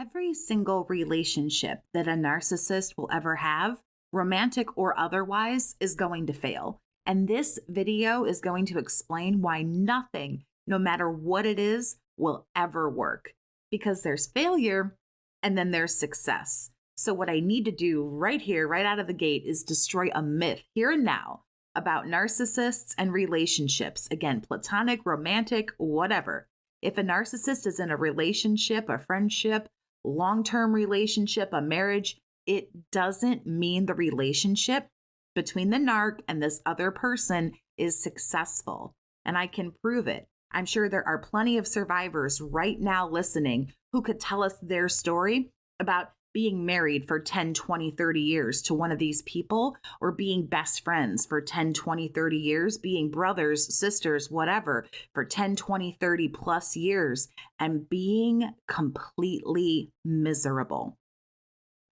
Every single relationship that a narcissist will ever have, romantic or otherwise, is going to fail. And this video is going to explain why nothing, no matter what it is, will ever work. Because there's failure and then there's success. So, what I need to do right here, right out of the gate, is destroy a myth here and now about narcissists and relationships. Again, platonic, romantic, whatever. If a narcissist is in a relationship, a friendship, long-term relationship, a marriage, it doesn't mean the relationship between the narc and this other person is successful. And I can prove it. I'm sure there are plenty of survivors right now listening who could tell us their story about being married for 10, 20, 30 years to one of these people, or being best friends for 10, 20, 30 years, being brothers, sisters, whatever, for 10, 20, 30 plus years, and being completely miserable.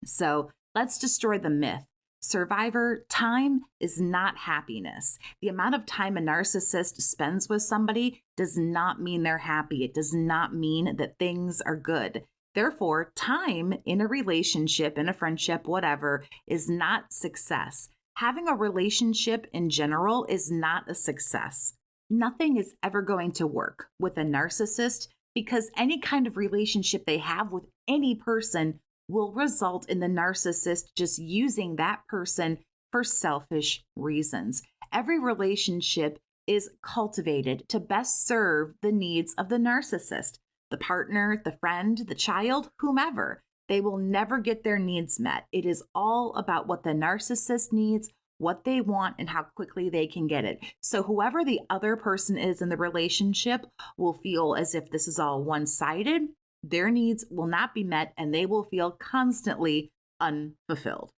So let's destroy the myth. Survivor, time is not happiness. The amount of time a narcissist spends with somebody does not mean they're happy. It does not mean that things are good. Therefore, time in a relationship, in a friendship, whatever, is not success. Having a relationship in general is not a success. Nothing is ever going to work with a narcissist because any kind of relationship they have with any person will result in the narcissist just using that person for selfish reasons. Every relationship is cultivated to best serve the needs of the narcissist. The partner, the friend, the child, whomever. They will never get their needs met. It is all about what the narcissist needs, what they want, and how quickly they can get it. So whoever the other person is in the relationship will feel as if this is all one-sided. Their needs will not be met, and they will feel constantly unfulfilled.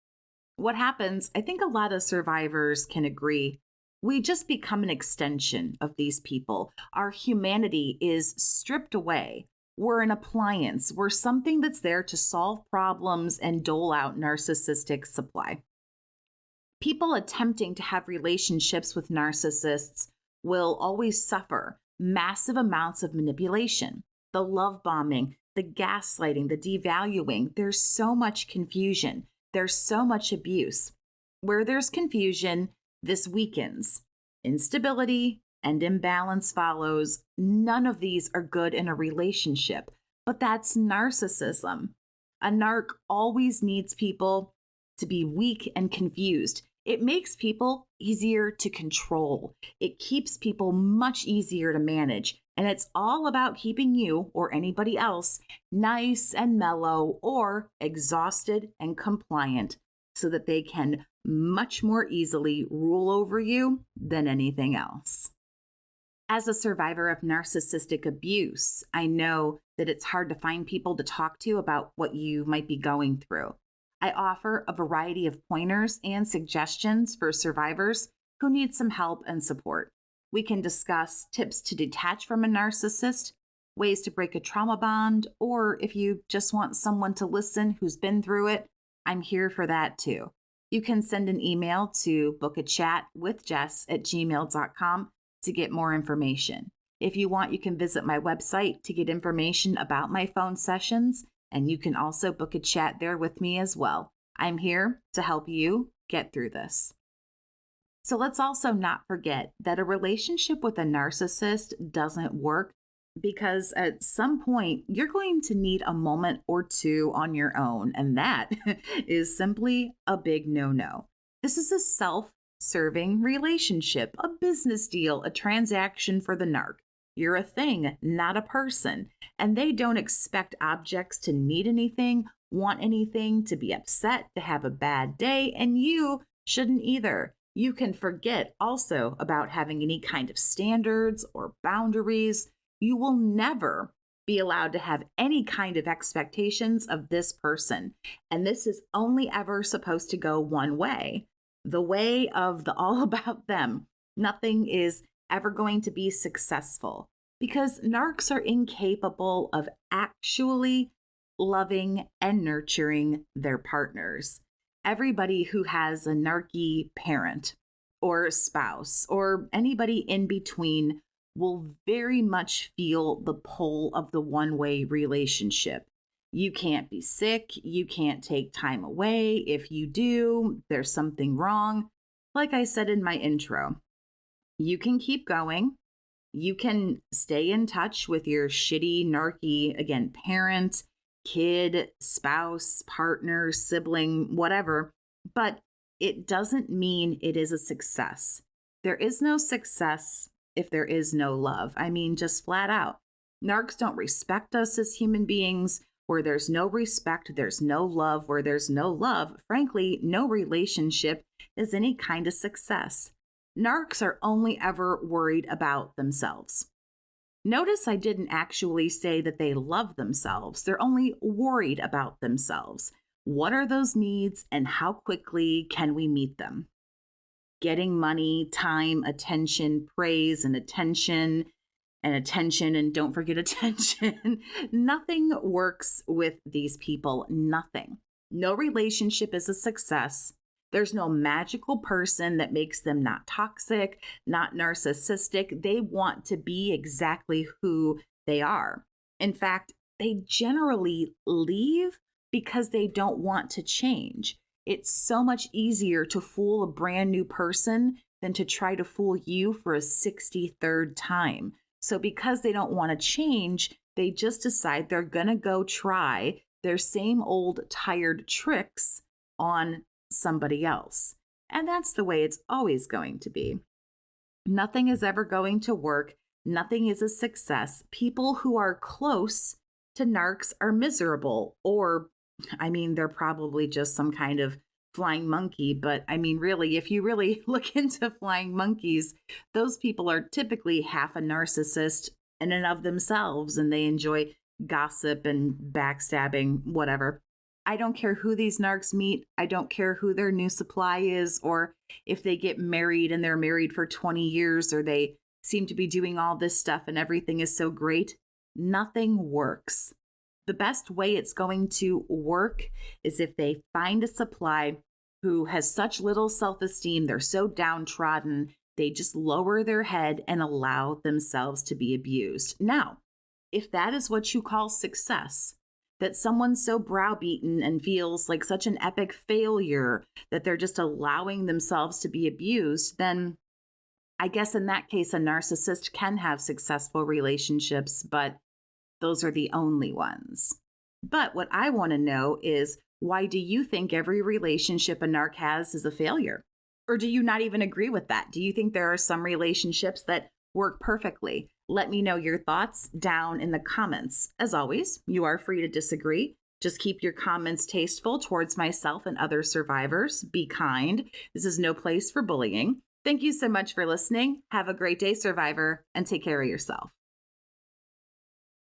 What happens, I think a lot of survivors can agree, we just become an extension of these people. Our humanity is stripped away. We're an appliance. We're something that's there to solve problems and dole out narcissistic supply. People attempting to have relationships with narcissists will always suffer massive amounts of manipulation, the love bombing, the gaslighting, the devaluing. There's so much confusion. There's so much abuse. Where there's confusion, this weakens. Instability and imbalance follows. None of these are good in a relationship, but that's narcissism. A narc always needs people to be weak and confused. It makes people easier to control. It keeps people much easier to manage. And it's all about keeping you or anybody else nice and mellow or exhausted and compliant so that they can much more easily rule over you than anything else. As a survivor of narcissistic abuse, I know that it's hard to find people to talk to about what you might be going through. I offer a variety of pointers and suggestions for survivors who need some help and support. We can discuss tips to detach from a narcissist, ways to break a trauma bond, or if you just want someone to listen who's been through it, I'm here for that too. You can send an email to bookachatwithjess@gmail.com to get more information. If you want, you can visit my website to get information about my phone sessions, and you can also book a chat there with me as well. I'm here to help you get through this. So let's also not forget that a relationship with a narcissist doesn't work because at some point you're going to need a moment or two on your own, and that is simply a big no-no. This is a self-serving relationship, a business deal, a transaction for the narc. You're a thing, not a person, and they don't expect objects to need anything, want anything, to be upset, to have a bad day, and you shouldn't either. You can forget also about having any kind of standards or boundaries. You will never be allowed to have any kind of expectations of this person. And this is only ever supposed to go one way, the way of the all about them. Nothing is ever going to be successful because narcs are incapable of actually loving and nurturing their partners. Everybody who has a narky parent or spouse or anybody in between will very much feel the pull of the one-way relationship. You can't be sick. You can't take time away. If you do, there's something wrong. Like I said in my intro, you can keep going. You can stay in touch with your shitty, narky, again, parent, kid, spouse, partner, sibling, whatever, but it doesn't mean it is a success. There is no success if there is no love. I mean, just flat out. Narcs don't respect us as human beings. Where there's no respect, there's no love. Where there's no love, frankly, no relationship is any kind of success. Narcs are only ever worried about themselves. Notice I didn't actually say that they love themselves. They're only worried about themselves. What are those needs and how quickly can we meet them? Getting money, time, attention, praise, and attention, and don't forget attention. Nothing works with these people. Nothing. No relationship is a success. There's no magical person that makes them not toxic, not narcissistic. They want to be exactly who they are. In fact, they generally leave because they don't want to change. It's so much easier to fool a brand new person than to try to fool you for a 63rd time. So because they don't want to change, they just decide they're going to go try their same old tired tricks on somebody else. And that's the way it's always going to be. Nothing is ever going to work. Nothing is a success. People who are close to narcs are miserable, or, I mean, they're probably just some kind of flying monkey. But I mean, really, if you really look into flying monkeys, those people are typically half a narcissist in and of themselves, and they enjoy gossip and backstabbing, whatever. I don't care who these narcs meet. I don't care who their new supply is, or if they get married and they're married for 20 years, or they seem to be doing all this stuff and everything is so great. Nothing works. The best way it's going to work is if they find a supply who has such little self-esteem, they're so downtrodden, they just lower their head and allow themselves to be abused. Now, if that is what you call success, that someone's so browbeaten and feels like such an epic failure that they're just allowing themselves to be abused, then I guess in that case, a narcissist can have successful relationships, but those are the only ones. But what I want to know is, why do you think every relationship a narc has is a failure? Or do you not even agree with that? Do you think there are some relationships that work perfectly? Let me know your thoughts down in the comments. As always, you are free to disagree. Just keep your comments tasteful towards myself and other survivors. Be kind. This is no place for bullying. Thank you so much for listening. Have a great day, survivor, and take care of yourself.